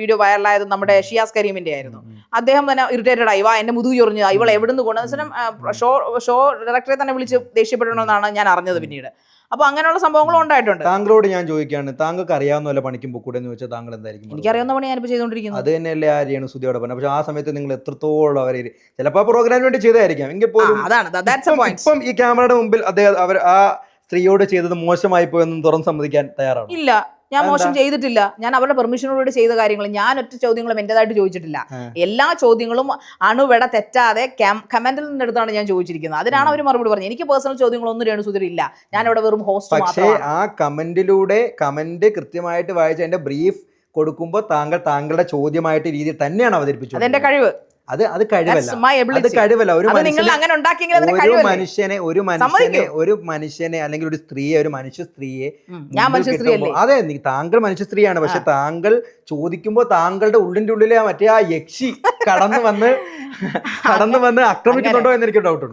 Video വൈറലായത് നമ്മുടെ ഷിയാസ് കരീമിന്റെ ആയിരുന്നു. അദ്ദേഹം തന്നെ ഇറിറ്റേറ്റഡ് ആയി, എന്റെ മുതുകു ചൊറിഞ്ഞു, ഇവൾ എവിടുന്ന് കൊണ്ടുവന്ന ഷോ ഡയറക്ടറെ തന്നെ വിളിച്ച് ദേഷ്യപ്പെടണമെന്നാണ് ഞാൻ അറിഞ്ഞത് പിന്നീട്. അപ്പൊ അങ്ങനെയുള്ള സംഭവങ്ങളും ഉണ്ടായിട്ടുണ്ട്. താങ്കളോട് ഞാൻ ചോദിക്കുകയാണ്, താങ്കൾക്ക് അറിയാവുന്ന പോലെ പണിക്കും പൊക്കൂടെ എന്ന് ചോദിച്ചാൽ താങ്കൾ എന്തായിരിക്കും? എനിക്കറിയാവുന്ന പണി ഞാനിപ്പോ ചെയ്തോണ്ടിരിക്കുന്നത്. അത് തന്നെയല്ലേ ആ രേണുസുതിയോടെ പറഞ്ഞത്. പക്ഷെ ആ സമയത്ത് നിങ്ങൾ എത്രത്തോളം അവരെ ചിലപ്പോൾ പ്രോഗ്രാമിന് വേണ്ടി ചെയ്തായിരിക്കാം എങ്കിൽ പോലും ഇപ്പം ഈ ക്യാമറയുടെ മുമ്പിൽ അവർ ആ സ്ത്രീയോട് ചെയ്തത് മോശമായി പോയെന്നും തുറന്ന് സമ്മതിക്കാൻ തയ്യാറാണ്? ഇല്ല, ഞാൻ മോശം ചെയ്തിട്ടില്ല. ഞാൻ അവരുടെ പെർമിഷനോടുകൂടി ചെയ്ത കാര്യങ്ങൾ, ഞാൻ ഒറ്റ ചോദ്യങ്ങളും എന്റേതായിട്ട് ചോദിച്ചിട്ടില്ല. എല്ലാ ചോദ്യങ്ങളും അണുവിട തെറ്റാതെ കമന്റിൽ നിന്നെടുത്താണ് ഞാൻ ചോദിച്ചിരിക്കുന്നത്. അതിനാണ് അവർ മറുപടി പറഞ്ഞത്. എനിക്ക് പേഴ്സണൽ ചോദ്യങ്ങളൊന്നും രേണുസുതി ഇല്ല. ഞാൻ അവിടെ വെറും ഹോസ്റ്റ് മാത്രമാണ്. പക്ഷേ ആ കമന്റ് കൃത്യമായിട്ട് വായിച്ച് അതിന്റെ ബ്രീഫ് കൊടുക്കുമ്പോൾ താങ്കളുടെ ചോദ്യമായിട്ട് രീതിയിൽ തന്നെയാണ് അവതരിപ്പിച്ചത്. അതെന്റെ കഴിവ്. അത് കഴിവല്ല. ഒരു മനുഷ്യനെ അല്ലെങ്കിൽ ഒരു സ്ത്രീയെ, ഒരു മനുഷ്യ സ്ത്രീയെ, അതെ താങ്കൾ മനുഷ്യ സ്ത്രീയാണ്, പക്ഷെ താങ്കൾ ചോദിക്കുമ്പോൾ താങ്കളുടെ ഉള്ളിന്റെ ഉള്ളിലെ മറ്റേ ആ യക്ഷി കടന്നു വന്ന് ആക്രമിക്കുന്നുണ്ടോ എന്ന് എനിക്ക് ഡൗട്ടുണ്ട്.